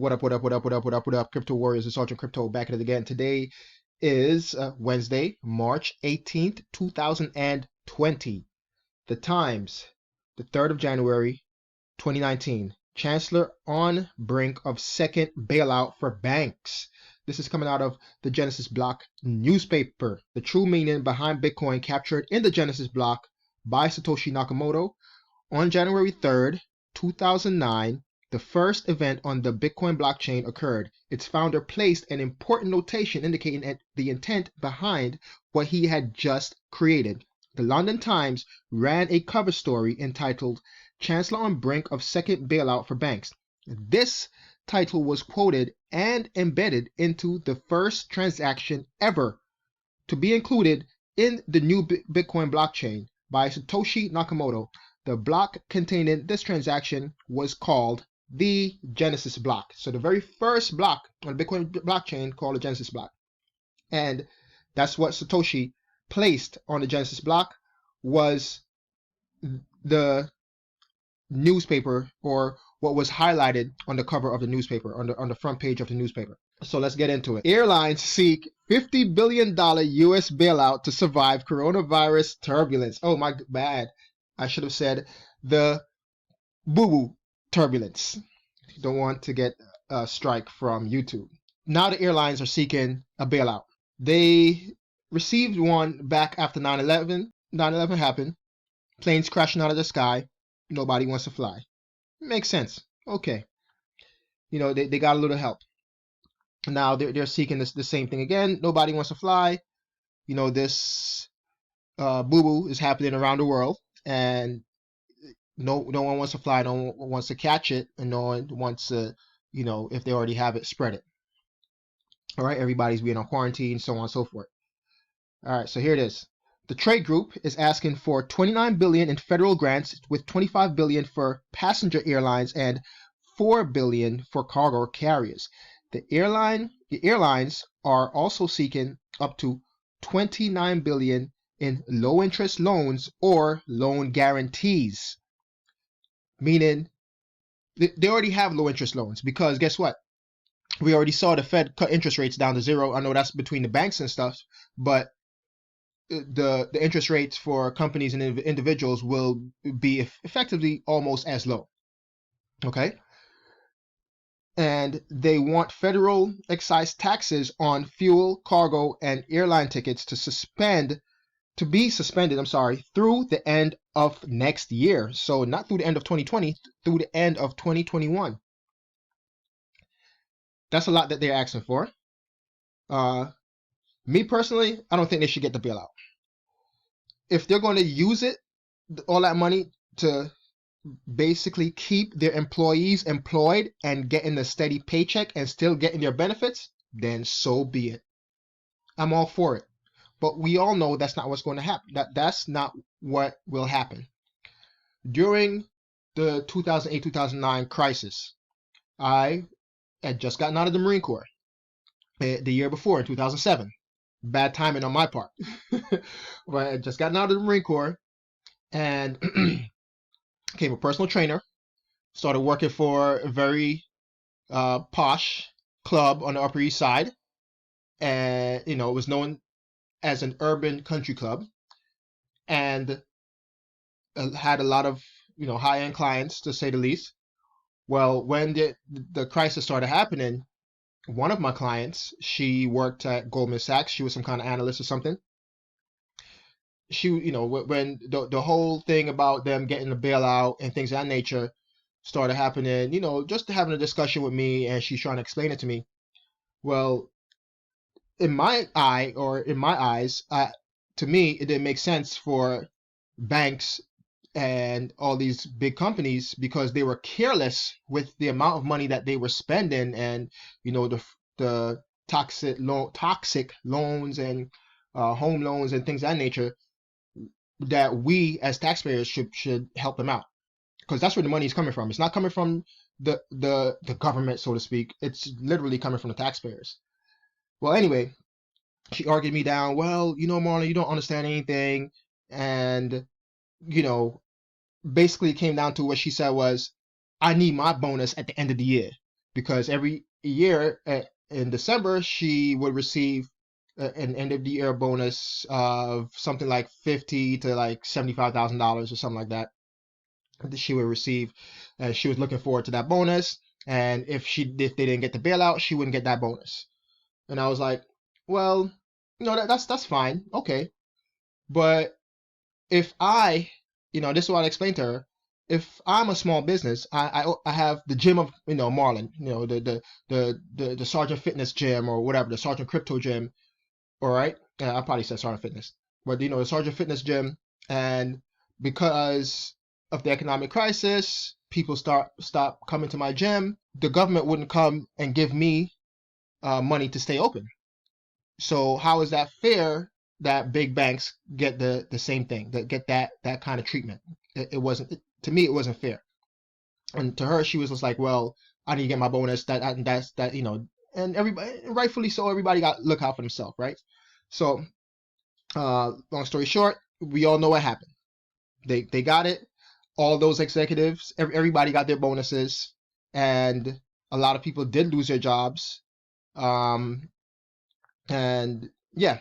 What up, what up, what up, what up, what up, what up, Crypto Warriors, it's Sergeant Crypto back at it again. Today is Wednesday, March 18th, 2020. The times, the 3rd of January, 2019. Chancellor on brink of second bailout for banks. This is coming out of the Genesis Block newspaper. The true meaning behind Bitcoin captured in the Genesis Block by Satoshi Nakamoto on January 3rd, 2009. The first event on the Bitcoin blockchain occurred. Its founder placed an important notation indicating the intent behind what he had just created. The London Times ran a cover story entitled Chancellor on Brink of Second Bailout for Banks. This title was quoted and embedded into the first transaction ever to be included in the new Bitcoin blockchain by Satoshi Nakamoto. The block containing this transaction was called the Genesis block. So the very first block on the Bitcoin blockchain called the Genesis block. And that's what Satoshi placed on the Genesis block was the newspaper, or what was highlighted on the cover of the newspaper, on the front page of the newspaper. So let's get into it. Airlines seek $50 billion US bailout to survive coronavirus turbulence. Oh my bad. I should have said the boo-boo turbulence. Don't want to get a strike from YouTube. Now the airlines are seeking a bailout. They received one back after 9/11. 9/11 happened. Planes crashing out of the sky. Nobody wants to fly. Makes sense. Okay. You know, they got a little help. Now they're seeking the same thing again. Nobody wants to fly. You know, this boo-boo is happening around the world. And no one wants to fly, no one wants to catch it, and no one wants to, you know, if they already have it, spread it. All right, everybody's being on quarantine, so on and so forth. All right, so here it is. The trade group is asking for $29 billion in federal grants, with $25 billion for passenger airlines and $4 billion for cargo carriers. The airlines are also seeking up to $29 billion in low-interest loans or loan guarantees. Meaning they already have low-interest loans, because guess what? We already saw the Fed cut interest rates down to zero. I know that's between the banks and stuff, but the interest rates for companies and individuals will be effectively almost as low. Okay? And they want federal excise taxes on fuel, cargo, and airline tickets to be suspended through the end of next year. So not through the end of 2020, through the end of 2021. That's a lot that they're asking for. Me personally, I don't think they should get the bailout. If they're going to use it, all that money, to basically keep their employees employed and getting a steady paycheck and still getting their benefits, then so be it. I'm all for it. But we all know that's not what's going to happen. That's not what will happen. During the 2008-2009 crisis, I had just gotten out of the Marine Corps the year before, in 2007. Bad timing on my part. But I had just gotten out of the Marine Corps and became a personal trainer. Started working for a very posh club on the Upper East Side. And, you know, it was known as an urban country club, and had a lot of, you know, high-end clients, to say the least. Well, when the crisis started happening, one of my clients, she worked at Goldman Sachs. She was some kind of analyst or something. She, you know, when the whole thing about them getting the bailout and things of that nature started happening, you know, just having a discussion with me, and she's trying to explain it to me. Well, in my eyes, to me, it didn't make sense for banks and all these big companies, because they were careless with the amount of money that they were spending, and, you know, the toxic loans and home loans and things of that nature, that we as taxpayers should help them out, because that's where the money is coming from. It's not coming from the government, so to speak. It's literally coming from the taxpayers. Well, anyway, she argued me down. Well, you know, Marlon, you don't understand anything. And, you know, basically it came down to what she said was, I need my bonus at the end of the year. because every year in December she would receive an end of the year bonus of something like $50,000 to like $75,000 or something like that she would receive. She was looking forward to that bonus, and if they didn't get the bailout, she wouldn't get that bonus. And I was like, well, that's fine, okay, but if this is what I explained to her. If I'm a small business, I have the gym of Marlin, the Sergeant Fitness gym or whatever, the Sergeant Crypto gym, all right. I probably said Sergeant Fitness, but the Sergeant Fitness gym, and because of the economic crisis, people stop coming to my gym. The government wouldn't come and give me money to stay open. So how is that fair that big banks get the same thing, that get that kind of treatment? It wasn't, to me, it wasn't fair. And to her, she was just like, well, I need to get my bonus. That's and everybody, rightfully so, everybody got look out for themselves, right? So, long story short, we all know what happened. They got it. All those executives, everybody got their bonuses, and a lot of people did lose their jobs. And yeah,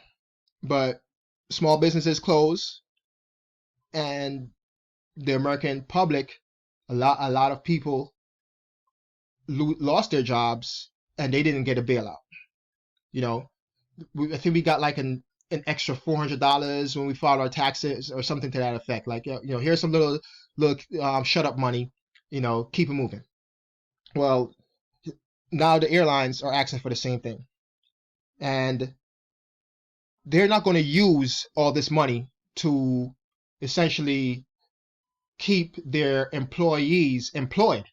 but small businesses close, and the American public, a lot of people lost their jobs, and they didn't get a bailout. I think we got like an extra $400 when we filed our taxes or something to that effect. Like, here's some little shut up money, keep it moving. Well, now the airlines are asking for the same thing, and they're not going to use all this money to essentially keep their employees employed.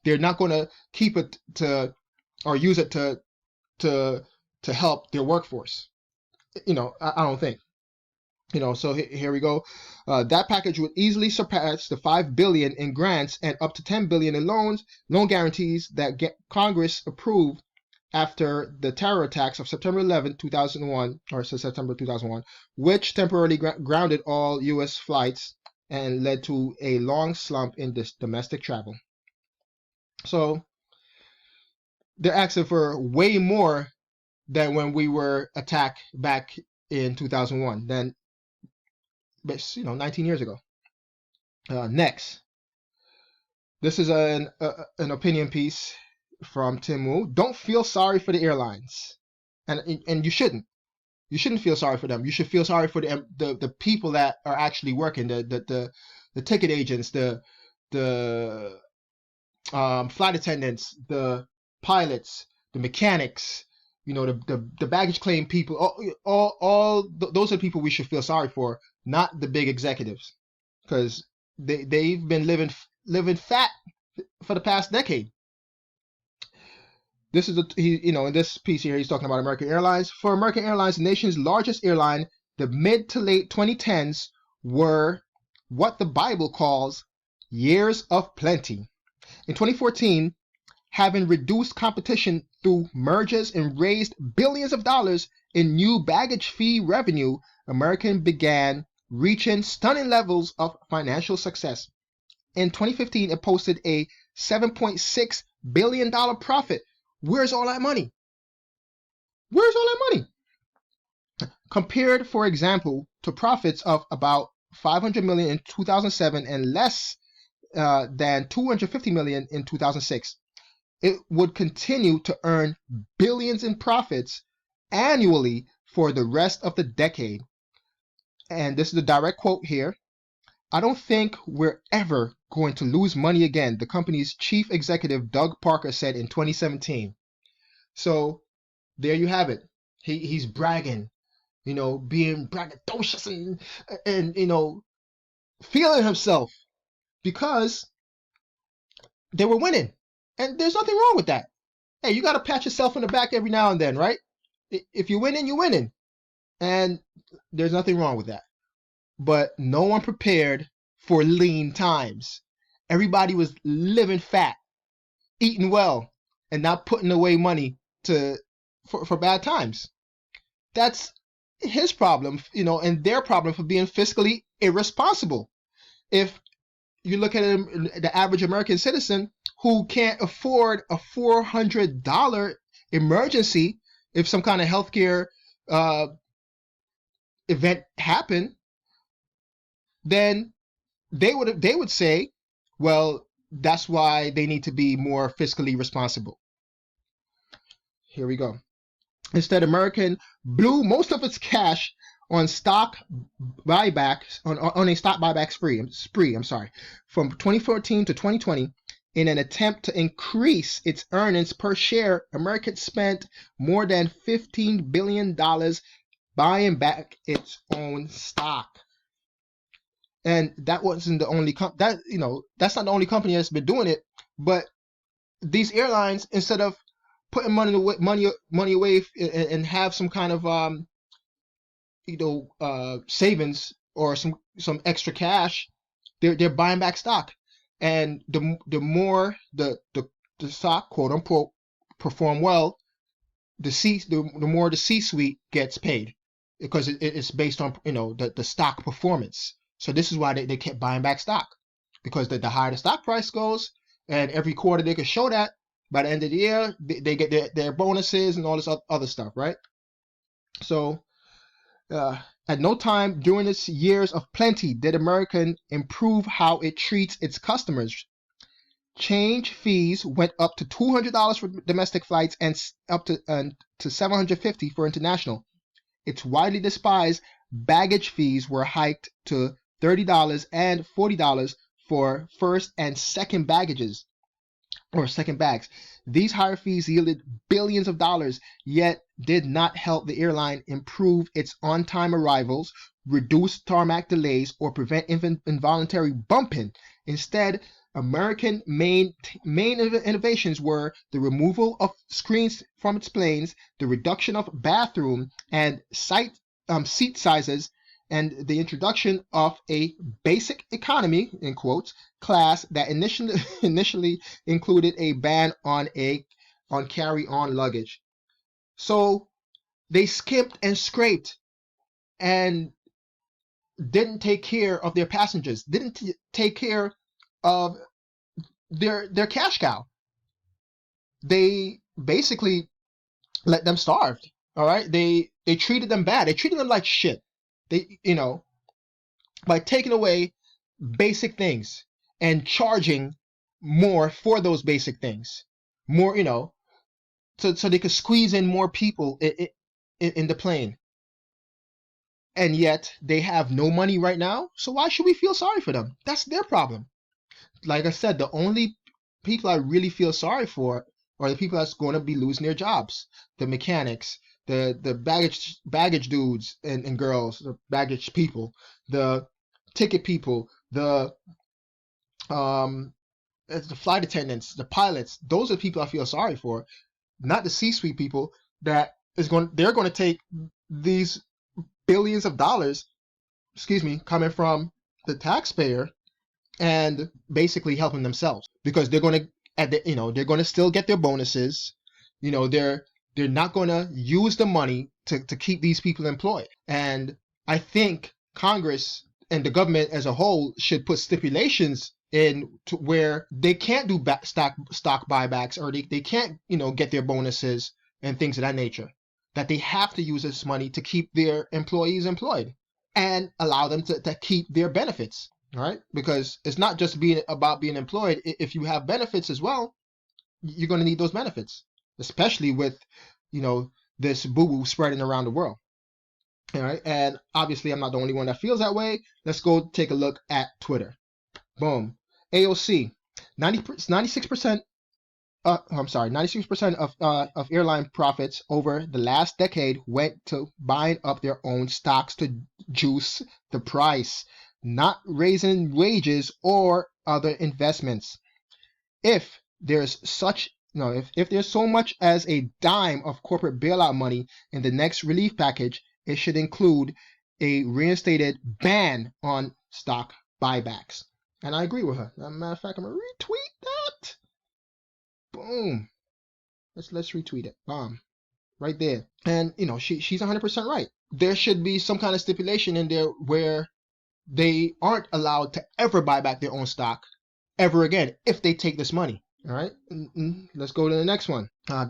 They're not going to keep it or use it to help their workforce. I don't think. So here we go. That package would easily surpass the $5 billion in grants and up to $10 billion in loan guarantees that Congress approved after the terror attacks of September 11, 2001, or September 2001, which temporarily grounded all U.S. flights and led to a long slump in this domestic travel. So they're asking for way more than when we were attacked back in 2001. Then, 19 years ago. Next, this is an opinion piece from Tim Wu. Don't feel sorry for the airlines, and you shouldn't. You shouldn't feel sorry for them. You should feel sorry for the people that are actually working, the ticket agents, the flight attendants, the pilots, the mechanics, the baggage claim people. All those are the people we should feel sorry for, not the big executives, because they've been living fat for the past decade. This is in this piece here, he's talking about American Airlines. For American Airlines, the nation's largest airline, the mid to late 2010s were what the Bible calls years of plenty. In 2014, having reduced competition through mergers and raised billions of dollars in new baggage fee revenue, American began reaching stunning levels of financial success. In 2015, it posted a $7.6 billion profit. Where's all that money? Where's all that money? Compared, for example, to profits of about $500 million in 2007 and less than $250 million in 2006. It would continue to earn billions in profits annually for the rest of the decade. And this is a direct quote here. I don't think we're ever going to lose money again, the company's chief executive, Doug Parker, said in 2017. So there you have it. He's bragging, being braggadocious and feeling himself because they were winning. And there's nothing wrong with that. Hey, you got to pat yourself on the back every now and then, right? If you're winning, you're winning. And there's nothing wrong with that. But no one prepared for lean times. Everybody was living fat, eating well, and not putting away money for bad times. That's his problem, and their problem for being fiscally irresponsible. If you look at the average American citizen, who can't afford a $400 emergency if some kind of healthcare event happened, then they would say, well, that's why they need to be more fiscally responsible. Here we go. Instead, American blew most of its cash on stock buybacks on a stock buyback spree. I'm sorry, from 2014 to 2020. In an attempt to increase its earnings per share, American spent more than $15 billion buying back its own stock. And that wasn't the only that's not the only company that's been doing it. But these airlines, instead of putting money away and have some kind of savings or some extra cash, they're buying back stock. And the more the stock, quote unquote, perform well, the more the C-suite gets paid, because it's based on the stock performance. So this is why they kept buying back stock, because the higher the stock price goes, and every quarter they can show that by the end of the year they get their bonuses and all this other stuff, right? So at no time during its years of plenty did American improve how it treats its customers. Change fees went up to $200 for domestic flights and up to $750 for international. Its widely despised baggage fees were hiked to $30 and $40 for first and second baggages, or second bags. These higher fees yielded billions of dollars, yet did not help the airline improve its on-time arrivals, reduce tarmac delays, or prevent involuntary bumping. Instead, American main innovations were the removal of screens from its planes, the reduction of bathroom and seat sizes, and the introduction of a basic economy, in quotes, class that initially included a ban on carry-on luggage. So they skipped and scraped and didn't take care of their passengers, didn't take care of their cash cow. They basically let them starve. All right, they treated them bad. They treated them like shit. They by taking away basic things and charging more for those basic things, more so they could squeeze in more people in the plane. And yet they have no money right now. So why should we feel sorry for them? That's their problem. Like I said, the only people I really feel sorry for are the people that's going to be losing their jobs. The mechanics, the baggage dudes and girls, the baggage people, the ticket people, the flight attendants, the pilots. Those are the people I feel sorry for, not the C-suite people they're going to take these billions of dollars, coming from the taxpayer and basically helping themselves, because they're going to still get their bonuses. They're not going to use the money to keep these people employed. And I think Congress and the government as a whole should put stipulations in to where they can't do stock buybacks, or they can't get their bonuses and things of that nature, that they have to use this money to keep their employees employed and allow them to keep their benefits. All right, because it's not just about being employed. If you have benefits as well, you're going to need those benefits, especially with this boo-boo spreading around the world. All right, and obviously I'm not the only one that feels that way. Let's go take a look at Twitter. Boom. AOC, 96% of airline profits over the last decade went to buying up their own stocks to juice the price, not raising wages or other investments. If there's if there's so much as a dime of corporate bailout money in the next relief package, it should include a reinstated ban on stock buybacks. And I agree with her. As a matter of fact, I'm gonna retweet that. Boom. Let's retweet it. Bomb. Right there. And she's 100% right. There should be some kind of stipulation in there where they aren't allowed to ever buy back their own stock ever again if they take this money. All right, let's go to the next one.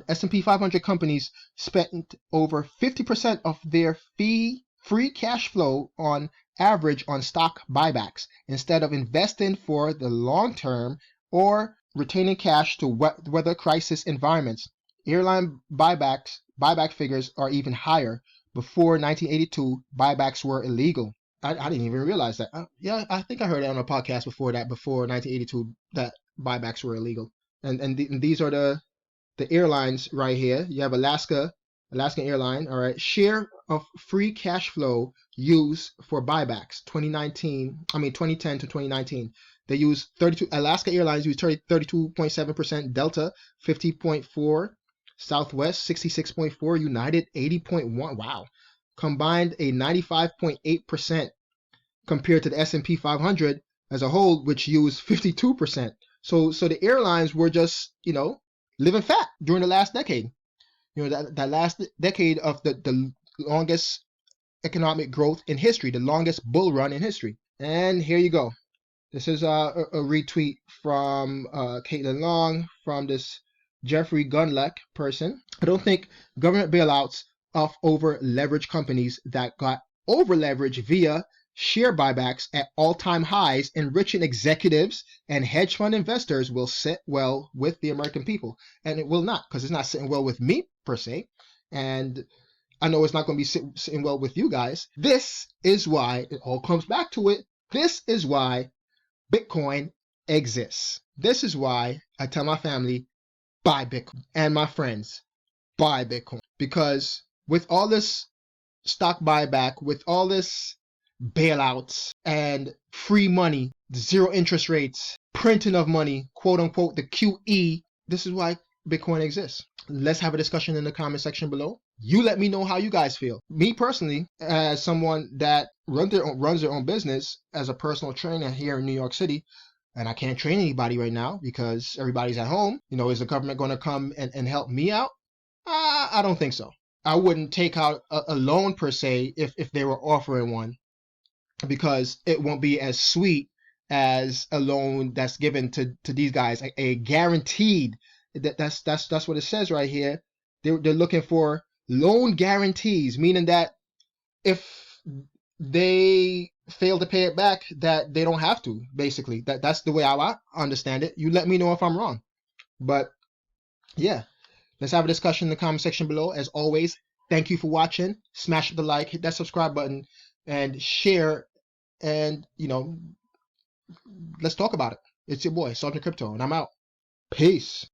S&P 500 companies spent over 50% of their free cash flow on average on stock buybacks instead of investing for the long term or retaining cash to weather crisis environments. Airline buyback figures are even higher. Before 1982, buybacks were illegal. I didn't even realize that. Yeah, I think I heard it on a podcast before that, before 1982, that buybacks were illegal. And these are the airlines right here. You have Alaskan Airline, all right. Share of free cash flow used for buybacks 2010 to 2019. They use 32 Alaska Airlines use 32.7%, Delta 50.4, Southwest 66.4, United 80.1. Wow. Combined a 95.8% compared to the S&P 500 as a whole, which used 52%. So the airlines were just, living fat during the last decade. That last decade of the longest economic growth in history, the longest bull run in history. And here you go. This is a retweet from Caitlin Long from this Jeffrey Gunleck person. I don't think government bailouts of over leveraged companies that got over leveraged via share buybacks at all-time highs, enriching executives and hedge fund investors will sit well with the American people. And it will not, because it's not sitting well with me per se. And I know it's not going to be sitting well with you guys. This is why it all comes back to it. This is why Bitcoin exists. This is why I tell my family, buy Bitcoin, and my friends, buy Bitcoin. Because with all this stock buyback, with all this bailouts and free money, zero interest rates, printing of money, quote unquote, the QE, this is why Bitcoin exists. Let's have a discussion in the comment section below. You let me know how you guys feel. Me personally, as someone that runs their own business as a personal trainer here in New York City, and I can't train anybody right now because everybody's at home. Is the government going to come and help me out? I don't think so. I wouldn't take out a loan per se if they were offering one, because it won't be as sweet as a loan that's given to these guys, a guaranteed. That's what it says right here. They're looking for loan guarantees, meaning that if they fail to pay it back, that they don't have to. Basically, that's the way I understand it. You let me know if I'm wrong, but yeah, let's have a discussion in the comment section below. As always, thank you for watching. Smash the like, hit that subscribe button, and share. And let's talk about it. It's your boy Sergeant Crypto, and I'm out. Peace.